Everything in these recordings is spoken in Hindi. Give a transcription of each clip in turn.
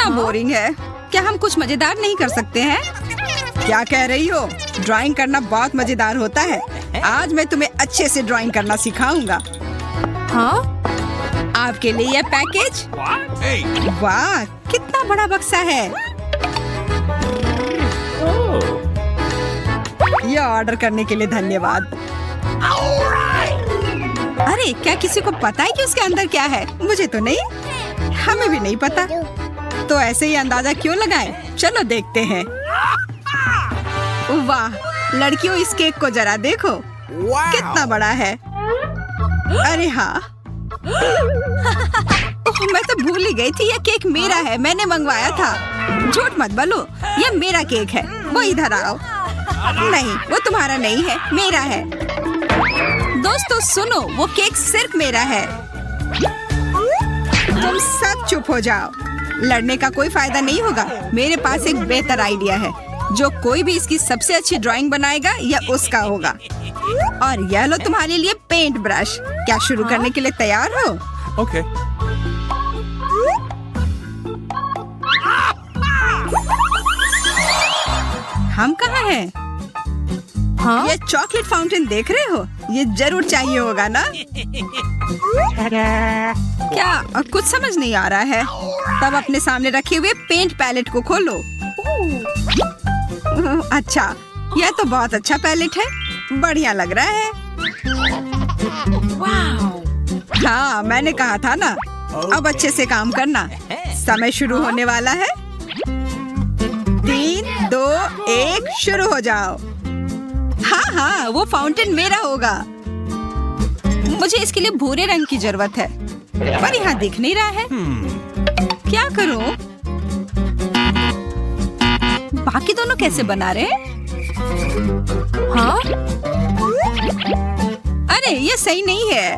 कितना बोरिंग है। क्या हम कुछ मजेदार नहीं कर सकते हैं? क्या कह रही हो? ड्राइंग करना बहुत मजेदार होता है। आज मैं तुम्हें अच्छे से ड्राइंग करना सिखाऊंगा। हाँ? आपके लिए यह पैकेज। वाह, कितना बड़ा बक्सा है। यह ऑर्डर करने के लिए धन्यवाद। अरे, क्या किसी को पता है कि उसके अंदर क्या है? मुझे तो नहीं, हमें भी नहीं पता। तो ऐसे ही अंदाजा क्यों लगाएं? चलो देखते हैं। वाह लड़कियों, इस केक को जरा देखो, कितना बड़ा है। अरे हाँ, मैं तो भूल ही गई थी, यह केक मेरा है, मैंने मंगवाया था। झूठ मत बोलो, यह मेरा केक है। वो इधर आओ। नहीं, वो तुम्हारा नहीं है, मेरा है। दोस्तों सुनो, वो केक सिर्फ मेरा है। तुम सब चुप हो जाओ। लड़ने का कोई फायदा नहीं होगा। मेरे पास एक बेहतर आइडिया है। जो कोई भी इसकी सबसे अच्छी ड्राइंग बनाएगा यह उसका होगा। और यह लो तुम्हारे लिए पेंट ब्रश। क्या शुरू करने के लिए तैयार हो? ओके। हम कहाँ हैं? हाँ? ये चॉकलेट फाउंटेन देख रहे हो? ये जरूर चाहिए होगा ना? क्या कुछ समझ नहीं आ रहा है? तब अपने सामने रखे हुए पेंट पैलेट को खोलो। अच्छा, यह तो बहुत अच्छा पैलेट है, बढ़िया लग रहा है। हाँ, मैंने कहा था ना। अब अच्छे से काम करना, समय शुरू होने वाला है। 3, 2, 1 शुरू हो जाओ। हाँ हाँ, वो फाउंटेन मेरा होगा। मुझे इसके लिए भूरे रंग की जरूरत है, पर यहाँ दिख नहीं रहा है। क्या करूं? बाकी दोनों कैसे बना रहे हैं? हाँ? अरे, ये सही नहीं है।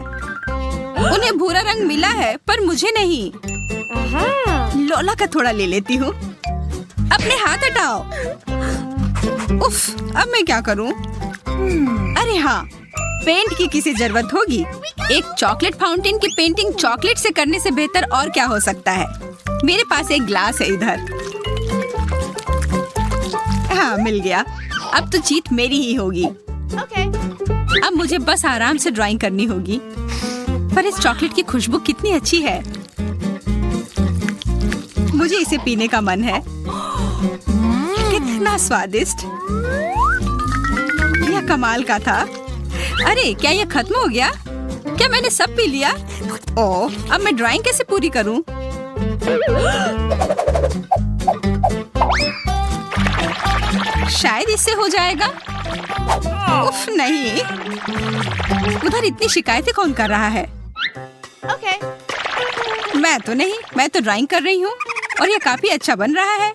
उन्हें भूरा रंग मिला है, पर मुझे नहीं। लोला का थोड़ा ले लेती हूँ। अपने हाथ हटाओ। उफ, अब मैं क्या करूं? अरे हाँ, पेंट की किसी जरूरत होगी। एक चॉकलेट फाउंटेन की पेंटिंग चॉकलेट से करने से बेहतर और क्या हो सकता है? मेरे पास एक ग्लास है इधर। हाँ, मिल गया। अब तो जीत मेरी ही होगी। अब मुझे बस आराम से ड्राइंग करनी होगी। पर इस चॉकलेट की खुशबू कितनी अच्छी है। मुझे इसे पीने का मन है। कितना स्वादिष्ट। यह कमाल का था। अरे, क्या यह खत्म हो गया? क्या मैंने सब पी लिया? ओह, अब मैं ड्राइंग कैसे पूरी करूं? शायद इससे हो जाएगा। उफ, नहीं। उधर इतनी शिकायतें कौन कर रहा है? मैं तो नहीं, मैं तो ड्राइंग कर रही हूँ और ये काफी अच्छा बन रहा है।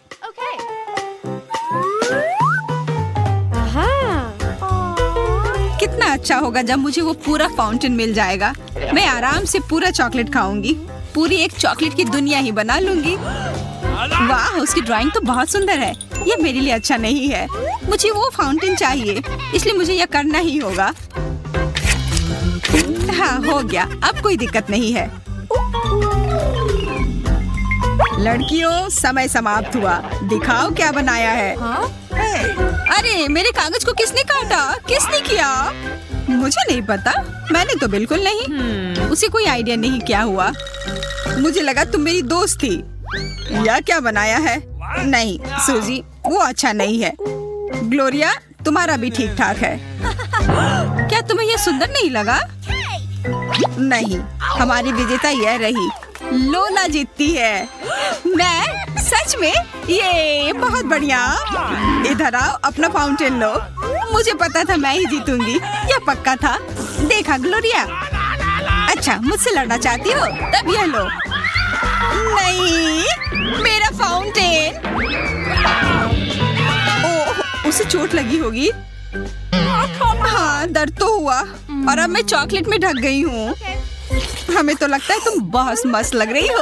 कितना अच्छा होगा जब मुझे वो पूरा फाउंटेन मिल जाएगा। मैं आराम से पूरा चॉकलेट खाऊंगी। पूरी एक चॉकलेट की दुनिया ही बना लूंगी। वाह, उसकी ड्राइंग तो बहुत सुंदर है। ये मेरे लिए अच्छा नहीं है। मुझे वो फाउंटेन चाहिए, इसलिए मुझे यह करना ही होगा। हाँ, हो गया। अब कोई दिक्कत नहीं है। लड़कियों, समय समाप्त हुआ। दिखाओ क्या बनाया है। हाँ? अरे, मेरे कागज को किसने काटा? किसने किया? मुझे नहीं पता। मैंने तो बिल्कुल नहीं। उसे कोई आइडिया नहीं क्या हुआ। मुझे लगा तुम मेरी दोस्त थी। यह क्या बनाया है? नहीं सूजी, वो अच्छा नहीं है। ग्लोरिया, तुम्हारा भी ठीक ठाक है। क्या तुम्हें यह सुंदर नहीं लगा? नहीं, हमारी विजेता यह रही। लोला जीतती है। मैं? सच में? ये बहुत बढ़िया। इधर आओ, अपना फाउंटेन लो। मुझे पता था मैं ही जीतूंगी, यह पक्का था। देखा ग्लोरिया? अच्छा, मुझसे लड़ना चाहती हो? तब यह लो। नहीं, मेरा फाउंटेन। ओह, उसे चोट लगी होगी। हाँ, दर्द तो हुआ और अब मैं चॉकलेट में ढक गई हूँ। हमें तो लगता है तुम बहुत मस्त लग रही हो।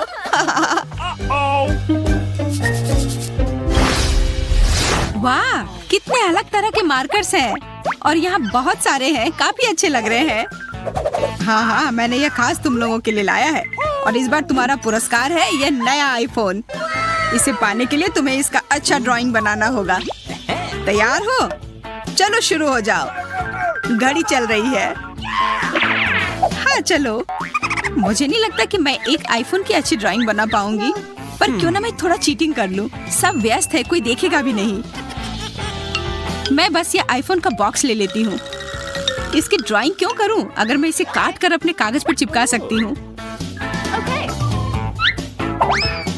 वाह, कितने अलग तरह के मार्कर्स हैं और यहाँ बहुत सारे हैं। काफी अच्छे लग रहे हैं। हाँ हाँ, मैंने यह खास तुम लोगों के लिए लाया है और इस बार तुम्हारा पुरस्कार है यह नया आईफोन। इसे पाने के लिए तुम्हें इसका अच्छा ड्राइंग बनाना होगा। तैयार हो? चलो शुरू हो जाओ। घड़ी चल रही है। हाँ चलो। मुझे नहीं लगता कि मैं एक आईफोन की अच्छी ड्राइंग बना पाऊंगी, पर क्यों ना मैं थोड़ा चीटिंग कर लूं। सब व्यस्त है, कोई देखेगा भी नहीं। मैं बस ये आईफोन का बॉक्स ले लेती हूँ। इसकी ड्राइंग क्यों करूं अगर मैं इसे काट कर अपने कागज पर चिपका सकती हूँ।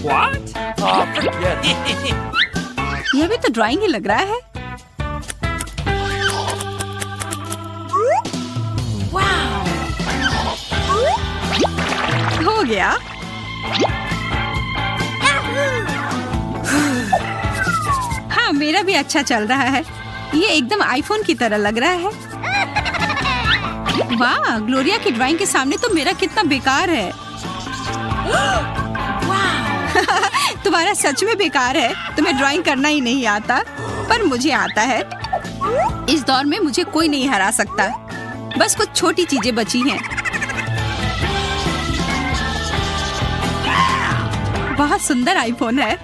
What? Oh, forget it. यह भी तो ड्राइंग ही लग रहा है। हो गया। हाँ, मेरा भी अच्छा चल रहा है। ये एकदम आईफोन की तरह लग रहा है। वाह, ग्लोरिया की ड्राइंग के सामने तो मेरा कितना बेकार है। तुम्हारा सच में बेकार है। तुम्हें ड्राइंग करना ही नहीं आता, पर मुझे आता है। इस दौर में मुझे कोई नहीं हरा सकता। बस कुछ छोटी चीजें बची हैं। बहुत सुंदर आईफोन है।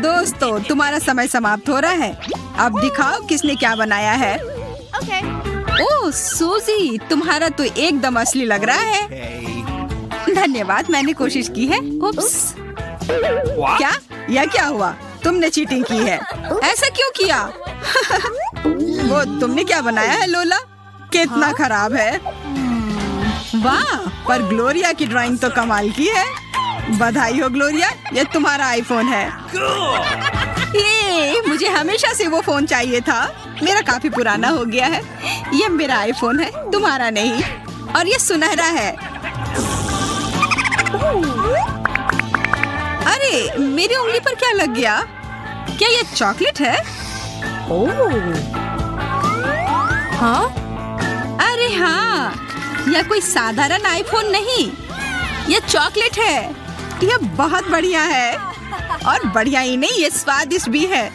दोस्तों, तुम्हारा समय समाप्त हो रहा है। अब दिखाओ किसने क्या बनाया है। ओह सूजी, तुम्हारा तो एकदम असली लग रहा है। धन्यवाद, मैंने कोशिश की है। उप्स। क्या? यह क्या हुआ? तुमने चीटिंग की है। ऐसा क्यों किया? वो तुमने क्या बनाया है लोला? कितना खराब है। वाह, पर ग्लोरिया की ड्राइंग तो कमाल की है। बधाई हो ग्लोरिया, ये तुम्हारा आईफोन है। ये मुझे हमेशा से वो फोन चाहिए था। मेरा काफी पुराना हो गया है। ये मेरा आईफोन है, तुम्हारा नहीं। और ये सुनहरा है। अरे, मेरी उंगली पर क्या लग गया? क्या ये चॉकलेट है? हाँ? अरे हाँ, यह कोई साधारण आईफोन नहीं, यह चॉकलेट है। यह बहुत बढ़िया है। और बढ़िया ही नहीं, ये स्वादिष्ट भी है।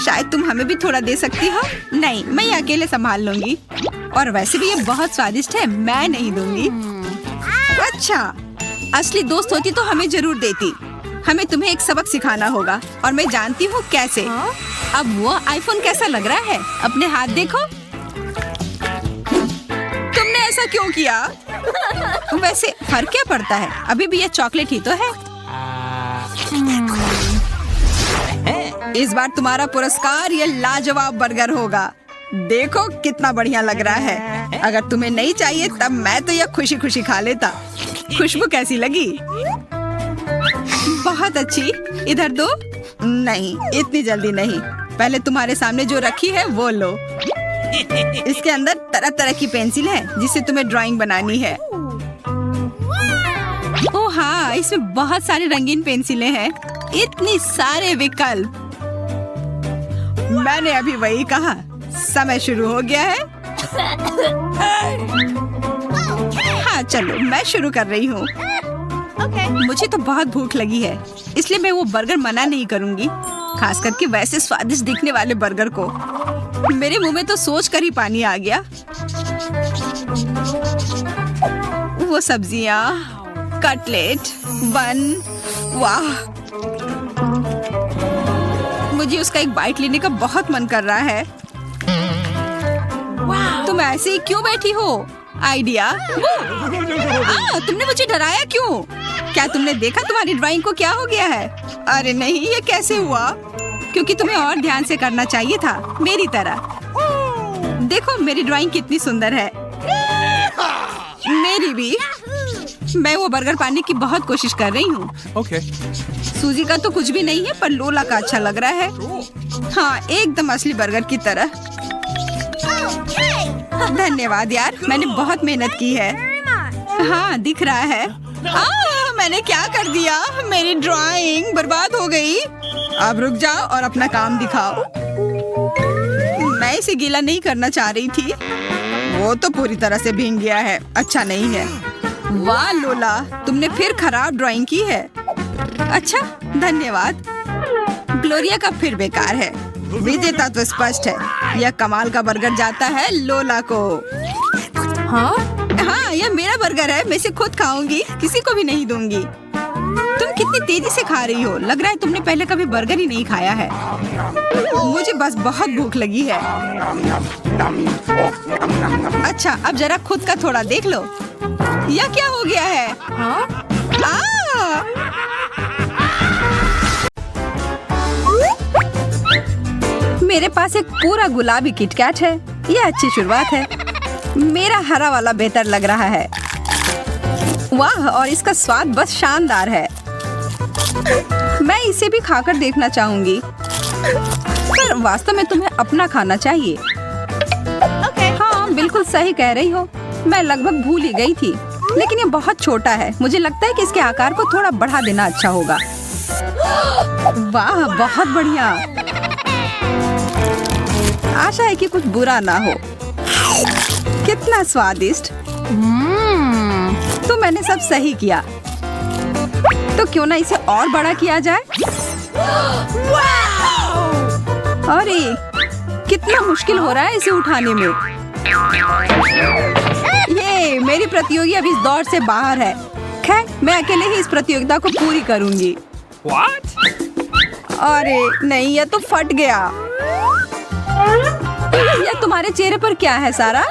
शायद तुम हमें भी थोड़ा दे सकती हो। नहीं, मैं ये अकेले संभाल लूंगी। और वैसे भी ये बहुत स्वादिष्ट है, मैं नहीं दूंगी। अच्छा, असली दोस्त होती तो हमें जरूर देती। हमें तुम्हें एक सबक सिखाना होगा, और मैं जानती हूँ कैसे। अब वो आईफोन कैसा लग रहा है? अपने हाथ देखो। तुमने ऐसा क्यों किया? वैसे फर्क क्या पड़ता है? अभी भी ये चॉकलेट ही तो है। इस बार तुम्हारा पुरस्कार ये लाजवाब बर्गर होगा। देखो कितना बढ़िया लग रहा है। अगर तुम्हें नहीं चाहिए तब मैं तो यह खुशी खुशी खा लेता। खुशबू कैसी लगी? बहुत अच्छी। इधर दो। नहीं, इतनी जल्दी नहीं। पहले तुम्हारे सामने जो रखी है वो लो। इसके अंदर तरह तरह की पेंसिल है जिससे तुम्हें ड्राइंग बनानी है। ओह हाँ, इसमें बहुत सारी रंगीन पेंसिलें हैं। इतनी सारे विकल्प। मैंने अभी वही कहा। समय शुरू हो गया है। हाँ चलो, मैं शुरू कर रही हूँ। मुझे तो बहुत भूख लगी है, इसलिए मैं वो बर्गर मना नहीं करूँगी। खास करके वैसे स्वादिष्ट दिखने वाले बर्गर को। मेरे मुंह में तो सोच कर ही पानी आ गया। वो सब्जियाँ, कटलेट, बन, वाह। मुझे उसका एक बाइट लेने का बहुत मन कर रहा है। तुम ऐसे ही क्यों बैठी हो? आइडिया। तुमने मुझे डराया क्यों? क्या तुमने देखा तुम्हारी ड्राइंग को क्या हो गया है? अरे नहीं, ये कैसे हुआ? क्योंकि तुम्हें और ध्यान से करना चाहिए था, मेरी तरह। देखो मेरी ड्राइंग कितनी सुंदर है। मेरी भी। मैं वो बर्गर पाने की बहुत कोशिश कर रही हूँ। Okay. सूजी का तो कुछ भी नहीं है, पर लोला का अच्छा लग रहा है। हाँ, एकदम असली बर्गर की तरह। धन्यवाद यार, मैंने बहुत मेहनत की है। हाँ, दिख रहा है। मैंने क्या कर दिया? मेरी ड्राइंग बर्बाद हो गई। अब रुक जाओ और अपना काम दिखाओ। मैं इसे गीला नहीं करना चाह रही थी। वो तो पूरी तरह से भीग गया है, अच्छा नहीं है। वाह लोला, तुमने फिर खराब ड्राइंग की है। अच्छा, धन्यवाद। ग्लोरिया का फिर बेकार है। विजेता तो स्पष्ट है। यह कमाल का बर्गर जाता है लोला को। हाँ, यह मेरा बर्गर है, मैं इसे खुद खाऊंगी, किसी को भी नहीं दूंगी। तुम कितनी तेजी से खा रही हो, लग रहा है तुमने पहले कभी बर्गर ही नहीं खाया है। मुझे बस बहुत भूख लगी है। अच्छा, अब जरा खुद का थोड़ा देख लो। यह क्या हो गया है? हाँ, मेरे पास एक पूरा गुलाबी किटकैट है। यह अच्छी शुरुआत है। मेरा हरा वाला बेहतर लग रहा है। वाह, और इसका स्वाद बस शानदार है। मैं इसे भी खाकर देखना चाहूंगी, पर वास्तव में तुम्हें अपना खाना चाहिए। हाँ, बिल्कुल सही कह रही हो। मैं लगभग भूल ही गई थी, लेकिन ये बहुत छोटा है। मुझे लगता है कि इसके आकार को थोड़ा बढ़ा देना अच्छा होगा। वाह, बहुत बढ़िया। आशा है कि कुछ बुरा ना हो। कितना स्वादिष्ट। तो मैंने सब सही किया। तो क्यों ना इसे और बड़ा किया जाए? अरे, कितना मुश्किल हो रहा है इसे उठाने में। ये मेरी प्रतियोगी अब इस दौड़ से बाहर है। खैर, मैं अकेले ही इस प्रतियोगिता को पूरी करूंगी। What? अरे नहीं, यह तो फट गया। यह तुम्हारे चेहरे पर क्या है सारा?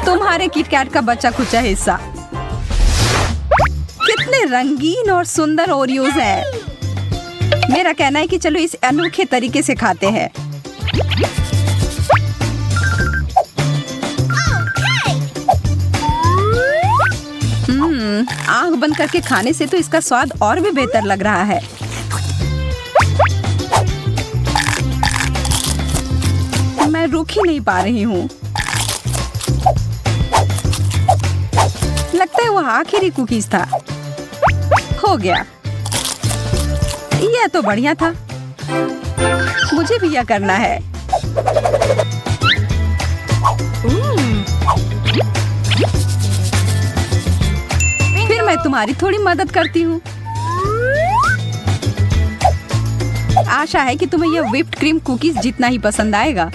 तुम्हारे किटकैट का बचा खुचा हिस्सा। कितने रंगीन और सुंदर ओरियोज हैं। मेरा कहना है कि चलो इस अनोखे तरीके से खाते हैं। आंख बंद करके खाने से तो इसका स्वाद और भी बेहतर लग रहा है। मैं रुक ही नहीं पा रही हूँ। लगता है वह आखिरी कुकीज था। हो गया। यह तो बढ़िया था। मुझे भी यह करना है। फिर मैं तुम्हारी थोड़ी मदद करती हूँ। आशा है कि तुम्हें यह व्हिप्ड क्रीम कुकीज जितना ही पसंद आएगा।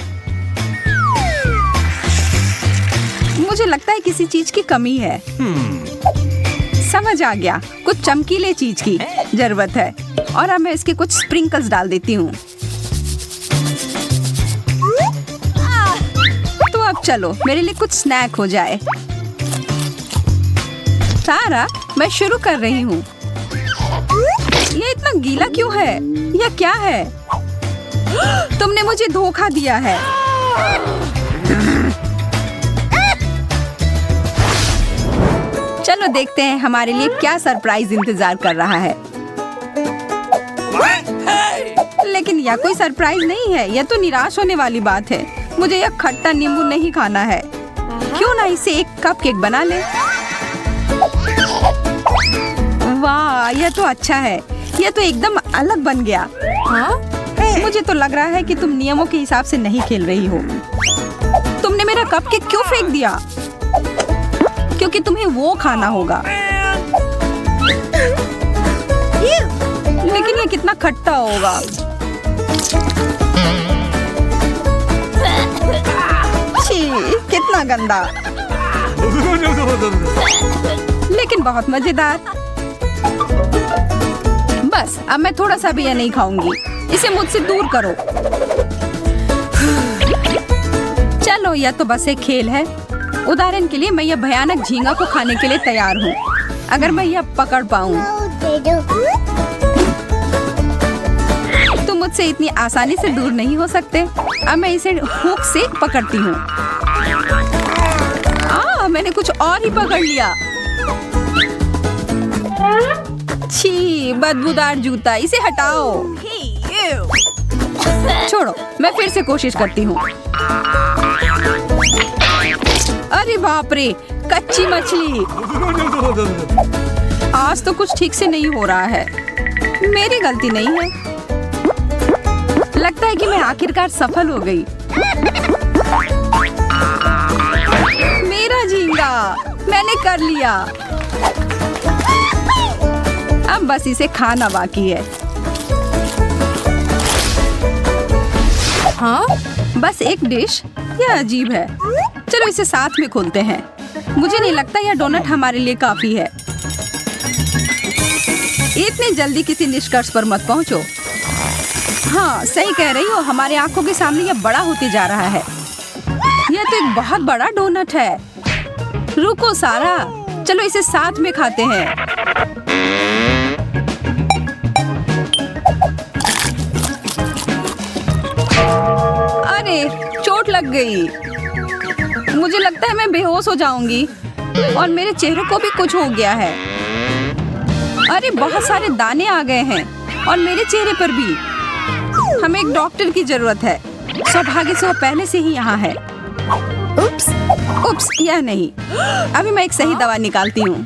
मुझे लगता है किसी चीज की कमी है। समझ आ गया, कुछ चमकीले चीज की जरूरत है। और अब मैं इसके कुछ स्प्रिंकल्स डाल देती हूँ। तो अब चलो मेरे लिए कुछ स्नैक हो जाए। सारा, मैं शुरू कर रही हूँ। ये इतना गीला क्यों है? यह क्या है? तुमने मुझे धोखा दिया है। चलो देखते हैं हमारे लिए क्या सरप्राइज इंतजार कर रहा है। लेकिन यह कोई सरप्राइज नहीं है। यह तो निराश होने वाली बात है। मुझे यह खट्टा नींबू नहीं खाना है। क्यों ना इसे एक कपकेक बना ले। वाह, यह तो अच्छा है। यह तो एकदम अलग बन गया। हाँ, मुझे तो लग रहा है कि तुम नियमों के हिसाब से नहीं खेल रही हो। तुमने मेरा कपकेक क्यों फेंक दिया? क्योंकि तुम्हें वो खाना होगा। लेकिन ये कितना खट्टा होगा। छी, कितना गंदा। लेकिन बहुत मजेदार। बस, अब मैं थोड़ा सा भी यह नहीं खाऊंगी। इसे मुझसे दूर करो। चलो, यह तो बस एक खेल है। उदाहरण के लिए मैं यह भयानक झींगा को खाने के लिए तैयार हूँ, अगर मैं यह पकड़ पाऊँ। तुम मुझसे इतनी आसानी से दूर नहीं हो सकते। अब मैं इसे हुक से पकड़ती हूँ। मैंने कुछ और ही पकड़ लिया। छी, बदबूदार जूता, इसे हटाओ। छोड़ो, मैं फिर से कोशिश करती हूँ। अरे बाप रे, कच्ची मछली। आज तो कुछ ठीक से नहीं हो रहा है। मेरी गलती नहीं है। लगता है कि मैं आखिरकार सफल हो गई। मेरा झींगा, मैंने कर लिया। अब बस इसे खाना बाकी है। हाँ, बस एक डिश। यह अजीब है। चलो इसे साथ में खोलते हैं। मुझे नहीं लगता यह डोनट हमारे लिए काफी है। इतनी जल्दी किसी निष्कर्ष पर मत पहुंचो। हाँ, सही कह रही हो, हमारे आंखों के सामने यह बड़ा होते जा रहा है। यह तो एक बहुत बड़ा डोनट है। रुको सारा, चलो इसे साथ में खाते हैं। अरे, चोट लग गई। मुझे लगता है मैं बेहोश हो जाऊंगी और मेरे चेहरे को भी कुछ हो गया है। अरे, बहुत सारे दाने आ गए हैं और मेरे चेहरे पर भी। हमें एक डॉक्टर की जरूरत है। सौभाग्य से वो पहले से ही यहाँ है। उप्स, उप्स, यह नहीं। अभी मैं एक सही दवा निकालती हूँ।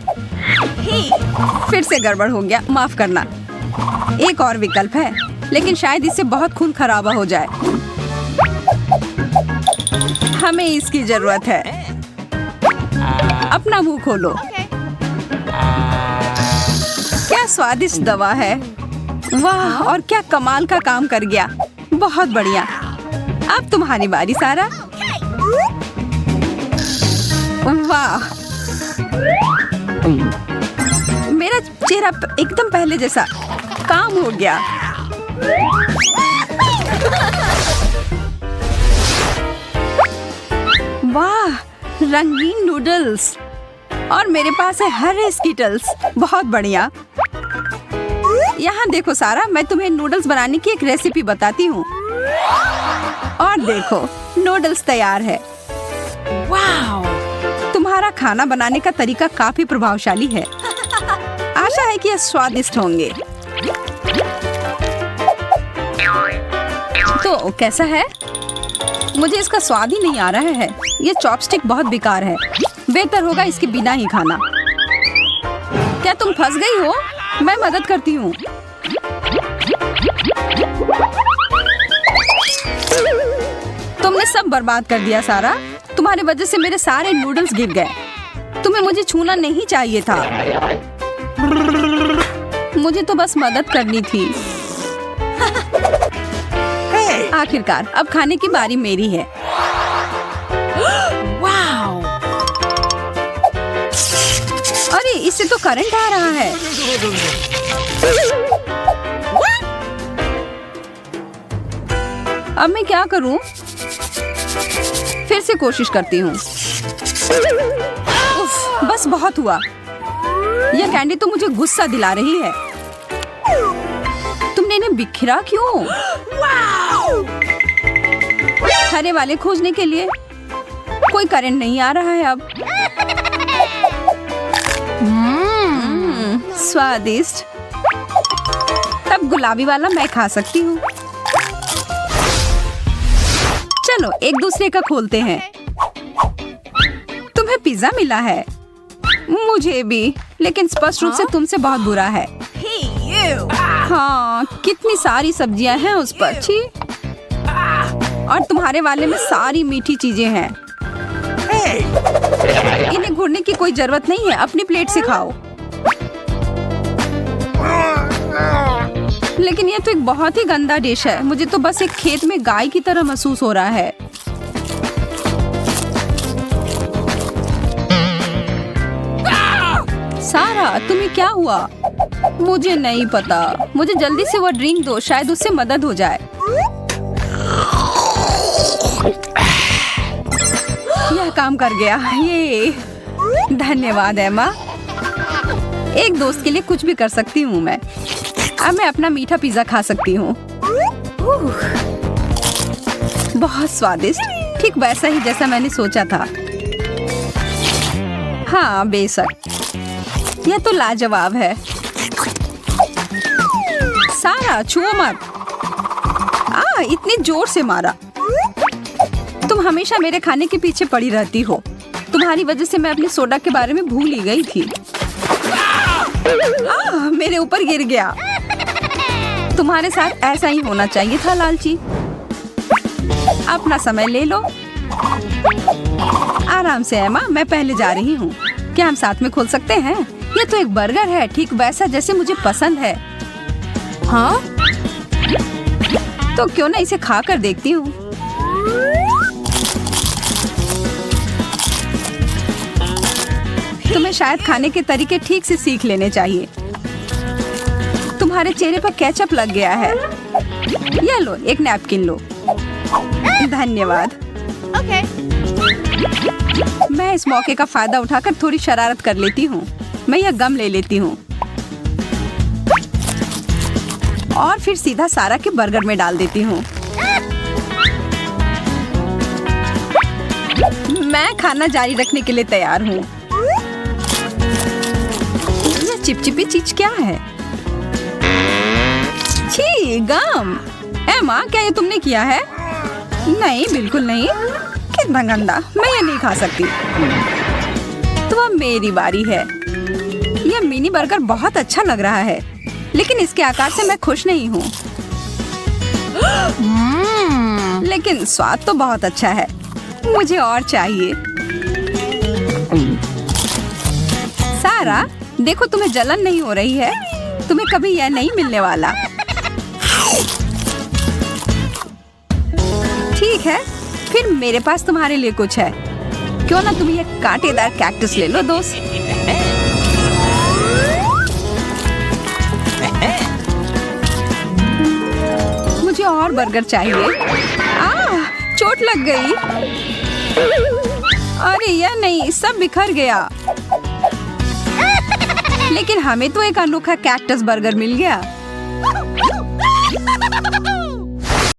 फिर से गड़बड़ हो गया, माफ करना। एक और विकल्प है, लेकिन शायद इससे बहुत खून खराबा हो जाए। हमें इसकी जरूरत है। अपना मुंह खोलो। क्या स्वादिष्ट दवा है। वाह, और क्या कमाल का काम कर गया। बहुत बढ़िया। अब तुम्हारी बारी सारा। वाह, मेरा चेहरा एकदम पहले जैसा। काम हो गया। वाह, रंगीन नूडल्स। और मेरे पास है हरे स्कीटल्स। बहुत बढ़िया। यहाँ देखो सारा, मैं तुम्हें नूडल्स बनाने की एक रेसिपी बताती हूँ। और देखो, नूडल्स तैयार है। वाह, तुम्हारा खाना बनाने का तरीका काफी प्रभावशाली है। आशा है कि यह स्वादिष्ट होंगे। तो कैसा है? मुझे इसका स्वाद ही नहीं आ रहा है। ये चॉपस्टिक बहुत बेकार है। बेहतर होगा इसके बिना ही खाना। क्या तुम फंस गई हो? मैं मदद करती हूँ। तुमने सब बर्बाद कर दिया सारा। तुम्हारी वजह से मेरे सारे नूडल्स गिर गए। तुम्हें मुझे छूना नहीं चाहिए था। मुझे तो बस मदद करनी थी। आखिरकार अब खाने की बारी मेरी है। अरे, इससे तो करंट आ रहा है। अब मैं क्या करूं? फिर से कोशिश करती हूँ। उफ, बस बहुत हुआ। यह कैंडी तो मुझे गुस्सा दिला रही है। तुमने इन्हें बिखरा क्यों? हरे वाले खोजने के लिए कोई करंट नहीं आ रहा है अब। स्वादिष्ट। तब गुलाबी वाला मैं खा सकती हूँ। चलो एक दूसरे का खोलते हैं। तुम्हें पिज्जा मिला है। मुझे भी, लेकिन स्पष्ट रूप से तुमसे बहुत बुरा है। हाँ, कितनी सारी सब्जियां हैं उस पर। छी। और तुम्हारे वाले में सारी मीठी चीजें हैं। इन्हें घूरने की कोई जरूरत नहीं है। अपनी प्लेट से खाओ। लेकिन ये तो एक बहुत ही गंदा डिश है। मुझे तो बस एक खेत में गाय की तरह महसूस हो रहा है। सारा, तुम्हें क्या हुआ? मुझे नहीं पता। मुझे जल्दी से वो ड्रिंक दो, शायद उससे मदद हो जाए। यह काम कर गया। ये धन्यवाद एमा। एक दोस्त के लिए कुछ भी कर सकती हूँ मैं। अब मैं अपना मीठा पिज्जा खा सकती हूँ। बहुत स्वादिष्ट, ठीक वैसा ही जैसा मैंने सोचा था। हाँ, बेशक। यह तो लाजवाब है। सारा, छुओ मत। इतनी जोर से मारा। तुम हमेशा मेरे खाने के पीछे पड़ी रहती हो। तुम्हारी वजह से मैं अपने सोडा के बारे में भूल ही गई थी। मेरे ऊपर गिर गया। तुम्हारे साथ ऐसा ही होना चाहिए था लालची। अपना समय ले लो। आराम से एमा, मैं पहले जा रही हूँ। क्या हम साथ में खोल सकते हैं? ये तो एक बर्गर है, ठीक वैसा जैसे मुझे पसंद है। हाँ, तो क्यों ना इसे खा कर देखती हूँ। तुम्हें शायद खाने के तरीके ठीक से सीख लेने चाहिए। तुम्हारे चेहरे पर केचप लग गया है। ये लो, एक नैपकिन लो। धन्यवाद। Okay. मैं इस मौके का फायदा उठाकर थोड़ी शरारत कर लेती हूँ। मैं यह गम ले लेती हूँ और फिर सीधा सारा के बर्गर में डाल देती हूँ। मैं खाना जारी रखने के लिए तैयार हूँ। यह चिपचिपी चीज क्या है? छी, गम। एमा, क्या ये तुमने किया है? नहीं, बिल्कुल नहीं। कितना गंदा, मैं ये नहीं खा सकती। तो अब मेरी बारी है। यह मिनी बर्गर बहुत अच्छा लग रहा है, लेकिन इसके आकार से मैं खुश नहीं हूँ। लेकिन स्वाद तो बहुत अच्छा है। मुझे और चाहिए। सारा, देखो तुम्हें जलन नहीं हो रही है। तुम्हें कभी यह नहीं मिलने वाला। ठीक है, फिर मेरे पास तुम्हारे लिए कुछ है। क्यों ना तुम ये कांटेदार कैक्टस ले लो दोस्त। मुझे और बर्गर चाहिए। चोट लग गई। अरे यह नहीं, सब बिखर गया। लेकिन हमें तो एक अनोखा कैक्टस बर्गर मिल गया।